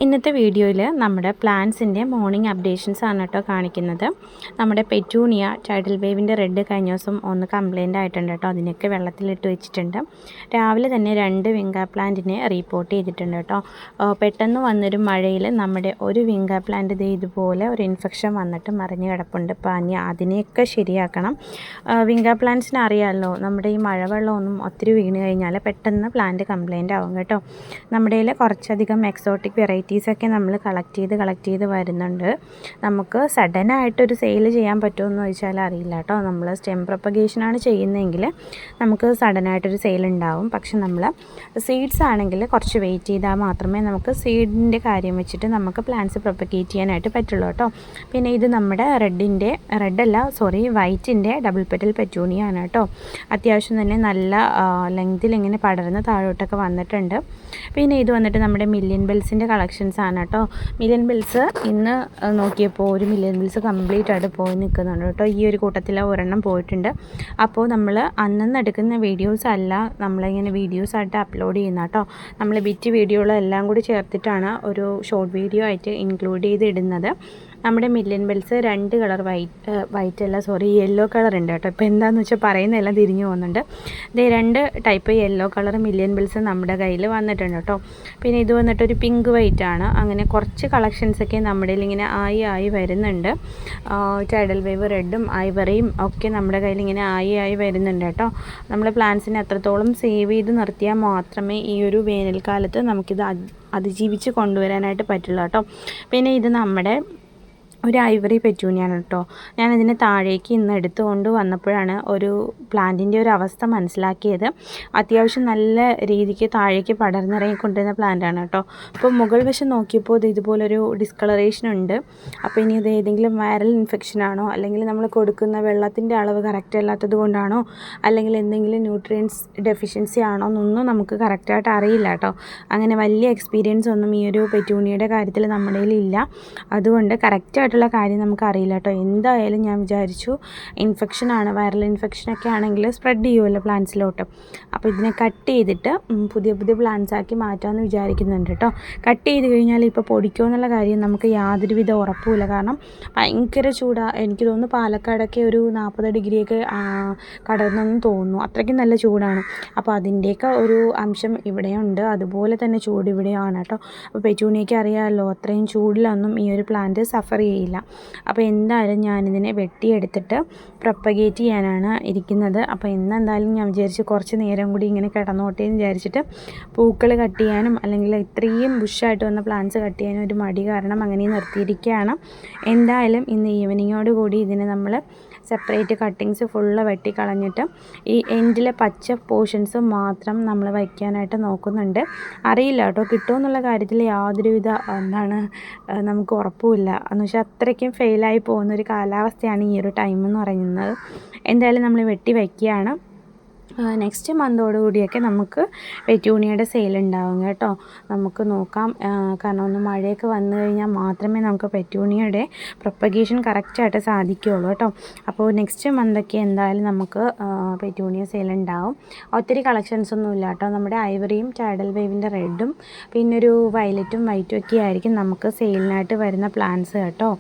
ഇന്നത്തെ വീഡിയോയിൽ നമ്മുടെ പ്ലാന്റ്സിൻ്റെ മോർണിംഗ് അപ്ഡേഷൻസ് ആണ് കേട്ടോ കാണിക്കുന്നത്. നമ്മുടെ പെറ്റൂണിയ ടൈഡൽ വേവിൻ്റെ റെഡ് കഴിഞ്ഞ ദിവസം ഒന്ന് കംപ്ലൈൻ്റ് ആയിട്ടുണ്ട് കേട്ടോ. അതിനൊക്കെ വെള്ളത്തിലിട്ട് വെച്ചിട്ടുണ്ട്. രാവിലെ തന്നെ 2 വിങ്ക പ്ലാന്റിനെ റിപ്പോർട്ട് ചെയ്തിട്ടുണ്ട് കേട്ടോ. പെട്ടെന്ന് വന്നൊരു മഴയിൽ നമ്മുടെ ഒരു വിങ്ക പ്ലാന്റ് ഇതുപോലെ ഒരു ഇൻഫെക്ഷൻ വന്നിട്ട് മറിഞ്ഞ് കിടപ്പുണ്ട്. പനി അതിനെയൊക്കെ ശരിയാക്കണം. വിങ്ക പ്ലാന്റ്സിന് അറിയാമല്ലോ, നമ്മുടെ ഈ മഴവെള്ളമൊന്നും ഒത്തിരി വീണ് കഴിഞ്ഞാൽ പെട്ടെന്ന് പ്ലാന്റ് കംപ്ലൈൻ്റ് ആവും കേട്ടോ. നമ്മുടെ കുറച്ചധികം എക്സോട്ടിക് വെറൈറ്റീസൊക്കെ നമ്മൾ കളക്ട് ചെയ്ത് വരുന്നുണ്ട്. നമുക്ക് സഡനായിട്ടൊരു സെയിൽ ചെയ്യാൻ പറ്റുമെന്ന് ചോദിച്ചാൽ അറിയില്ല കേട്ടോ. നമ്മൾ സ്റ്റെം പ്രൊപ്പഗേഷനാണ് ചെയ്യുന്നതെങ്കിൽ നമുക്ക് സഡനായിട്ടൊരു സെയിൽ ഉണ്ടാവും. പക്ഷെ നമ്മൾ സീഡ്സ് ആണെങ്കിൽ കുറച്ച് വെയിറ്റ് ചെയ്താൽ മാത്രമേ നമുക്ക് സീഡിൻ്റെ കാര്യം വെച്ചിട്ട് നമുക്ക് പ്ലാന്റ്സ് പ്രൊപ്പഗേറ്റ് ചെയ്യാനായിട്ട് പറ്റുള്ളൂ കേട്ടോ. പിന്നെ ഇത് നമ്മുടെ വൈറ്റിൻ്റെ ഡബിൾ പെറ്റൽ പെറ്റൂണിയാണ് കേട്ടോ. അത്യാവശ്യം തന്നെ നല്ല ലെങ്തിൽ ഇങ്ങനെ പടർന്ന് താഴോട്ടൊക്കെ വന്നിട്ടുണ്ട്. പിന്നെ ഇത് വന്നിട്ട് നമ്മുടെ മില്യൺ ബെൽസിൻ്റെ കളക്ഷൻസ് ആണ് കേട്ടോ. മില്യൺ ബെൽസ് ഇന്ന് നോക്കിയപ്പോൾ ഒരു മില്യൺ ബെൽസ് കംപ്ലീറ്റ് ആയിട്ട് പോയി നിൽക്കുന്നുണ്ട് കേട്ടോ. ഈ ഒരു കൂട്ടത്തിൽ ഒരെണ്ണം പോയിട്ടുണ്ട്. അപ്പോൾ നമ്മൾ അന്നന്ന് എടുക്കുന്ന വീഡിയോസ് അല്ല നമ്മളിങ്ങനെ വീഡിയോസായിട്ട് അപ്ലോഡ് ചെയ്യുന്ന കേട്ടോ. നമ്മൾ ബിറ്റ് വീഡിയോകളെല്ലാം കൂടി ചേർത്തിട്ടാണ് ഒരു ഷോർട്ട് വീഡിയോ ആയിട്ട് ഇൻക്ലൂഡ് ചെയ്ത് ഇടുന്നത്. നമ്മുടെ million bells 2 colour yellow colour ഉണ്ട് കേട്ടോ. ഇപ്പോൾ എന്താണെന്ന് വെച്ചാൽ പറയുന്നതെല്ലാം തിരിഞ്ഞു പോകുന്നുണ്ട്. ഇത് 2 type yellow colour million bells നമ്മുടെ കയ്യിൽ വന്നിട്ടുണ്ട് കേട്ടോ. പിന്നെ ഇത് വന്നിട്ടൊരു പിങ്ക് വൈറ്റ് ആണ്. അങ്ങനെ കുറച്ച് കളക്ഷൻസൊക്കെ നമ്മുടെ ഇങ്ങനെ ആയി വരുന്നുണ്ട്. ടൈഡൽ വേവ് റെഡും ഐവറിയും ഒക്കെ നമ്മുടെ കയ്യിൽ ഇങ്ങനെ ആയി വരുന്നുണ്ട് കേട്ടോ. നമ്മുടെ പ്ലാന്റ്സിനെ അത്രത്തോളം സേവ് ചെയ്ത് നിർത്തിയാൽ മാത്രമേ ഈ ഒരു വേനൽക്കാലത്ത് നമുക്കിത് അതിജീവിച്ച് കൊണ്ടുവരാനായിട്ട് പറ്റുള്ളൂ കേട്ടോ. പിന്നെ ഇത് നമ്മുടെ ഒരു ഐവറി പെറ്റൂണിയാണ് കേട്ടോ. ഞാനതിന് താഴേക്ക് ഇന്ന് എടുത്തുകൊണ്ട് വന്നപ്പോഴാണ് ഒരു പ്ലാന്റിൻ്റെ ഒരു അവസ്ഥ മനസ്സിലാക്കിയത്. അത്യാവശ്യം നല്ല രീതിക്ക് താഴേക്ക് പടർന്നിറങ്ങിക്കൊണ്ടിരുന്ന പ്ലാന്റാണ് കേട്ടോ. അപ്പോൾ മുകൾ വശം നോക്കിയപ്പോൾ ഇത് ഇതുപോലൊരു ഡിസ്കളറേഷൻ ഉണ്ട്. അപ്പോൾ ഇനി ഇത് ഏതെങ്കിലും വൈറൽ ഇൻഫെക്ഷൻ ആണോ, അല്ലെങ്കിൽ നമ്മൾ കൊടുക്കുന്ന വെള്ളത്തിൻ്റെ അളവ് കറക്റ്റ് അല്ലാത്തത് കൊണ്ടാണോ, അല്ലെങ്കിൽ എന്തെങ്കിലും ന്യൂട്രിയൻസ് ഡെഫിഷ്യൻസി ആണോ എന്നൊന്നും നമുക്ക് കറക്റ്റായിട്ട് അറിയില്ല കേട്ടോ. അങ്ങനെ വലിയ എക്സ്പീരിയൻസ് ഒന്നും ഈ ഒരു പെറ്റൂണിയുടെ കാര്യത്തിൽ നമ്മുടെ കയ്യിലില്ല. അതുകൊണ്ട് കറക്റ്റായിട്ട് കാര്യം നമുക്കറിയില്ല കേട്ടോ. എന്തായാലും ഞാൻ വിചാരിച്ചു ഇൻഫെക്ഷനാണ്, വൈറൽ ഇൻഫെക്ഷനൊക്കെ ആണെങ്കിൽ സ്പ്രെഡ് ചെയ്യുമല്ലോ പ്ലാന്റ്സിലോട്ട്. അപ്പോൾ ഇതിനെ കട്ട് ചെയ്തിട്ട് പുതിയ പ്ലാന്റ്സ് ആക്കി മാറ്റാമെന്ന് വിചാരിക്കുന്നുണ്ട് കേട്ടോ. കട്ട് ചെയ്ത് കഴിഞ്ഞാൽ ഇപ്പോൾ പൊടിക്കുമോ എന്നുള്ള കാര്യം നമുക്ക് യാതൊരുവിധ ഉറപ്പുമില്ല. കാരണം ഭയങ്കര ചൂടാണ്. എനിക്ക് തോന്നുന്നു പാലക്കാടൊക്കെ ഒരു 40 ഡിഗ്രിയൊക്കെ കടന്നെന്ന് തോന്നുന്നു. അത്രയ്ക്കും നല്ല ചൂടാണ്. അപ്പോൾ അതിൻ്റെയൊക്കെ ഒരു അംശം ഇവിടെയുണ്ട്. അതുപോലെ തന്നെ ചൂട് ഇവിടെയാണ് കേട്ടോ. അപ്പോൾ പെറ്റൂണിയയ്ക്ക് അറിയാമല്ലോ, അത്രയും ചൂടിലൊന്നും ഈ ഒരു പ്ലാന്റ് സഫർ ചെയ്യില്ല. അപ്പോൾ എന്തായാലും ഞാനിതിനെ വെട്ടിയെടുത്തിട്ട് പ്രൊപ്പഗേറ്റ് ചെയ്യാനാണ് ഇരിക്കുന്നത്. അപ്പോൾ എന്തായാലും ഞാൻ വിചാരിച്ചു കുറച്ച് നേരം കൂടി ഇങ്ങനെ കിടന്നോട്ടെ എന്ന് വിചാരിച്ചിട്ട് പൂക്കൾ കട്ട് ചെയ്യാനും അല്ലെങ്കിൽ ഇത്രയും ബുഷായിട്ട് വന്ന പ്ലാന്റ്സ് കട്ട് ചെയ്യാനും ഒരു മടി കാരണം അങ്ങനെ നിർത്തിയിരിക്കുകയാണ്. എന്തായാലും ഇന്ന് ഈവനിങ്ങോട് കൂടി ഇതിനെ നമ്മൾ സെപ്പറേറ്റ് കട്ടിങ്സ് ഫുള്ള് വെട്ടിക്കളഞ്ഞിട്ട് ഈ എൻഡിലെ പച്ച പോർഷൻസ് മാത്രം നമ്മൾ വയ്ക്കാനായിട്ട് നോക്കുന്നുണ്ട്. അറിയില്ല കേട്ടോ, കിട്ടുമെന്നുള്ള കാര്യത്തിൽ യാതൊരുവിധ നമുക്ക് ഉറപ്പുമില്ല. എന്ന് വെച്ചാൽ അത്രയ്ക്കും ഫെയിലായി പോകുന്നൊരു കാലാവസ്ഥയാണ് ഈ ഒരു ടൈം എന്ന് പറയുന്നത്. എന്തായാലും നമ്മൾ വെട്ടി വയ്ക്കുകയാണ്. നെക്സ്റ്റ് മന്തോടുകൂടിയൊക്കെ നമുക്ക് പെറ്റൂണിയയുടെ സെയിൽ ഉണ്ടാവും കേട്ടോ. നമുക്ക് നോക്കാം. കാരണം ഒന്ന് മഴയൊക്കെ വന്നു കഴിഞ്ഞാൽ മാത്രമേ നമുക്ക് പെറ്റൂണിയയുടെ പ്രൊപ്പഗേഷൻ കറക്റ്റായിട്ട് സാധിക്കുകയുള്ളൂ കേട്ടോ. അപ്പോൾ നെക്സ്റ്റ് മന്തൊക്കെ എന്തായാലും നമുക്ക് പെറ്റൂണിയ സെയിൽ ഉണ്ടാവും. ഒത്തിരി കളക്ഷൻസ് ഒന്നും ഇല്ല കേട്ടോ. നമ്മുടെ ഐവറിയും ടൈഡൽ വേവിൻ്റെ റെഡും പിന്നെ ഒരു വയലറ്റും വൈറ്റും ഒക്കെ ആയിരിക്കും നമുക്ക് സെയിലിനായിട്ട് വരുന്ന പ്ലാന്റ്സ് കേട്ടോ.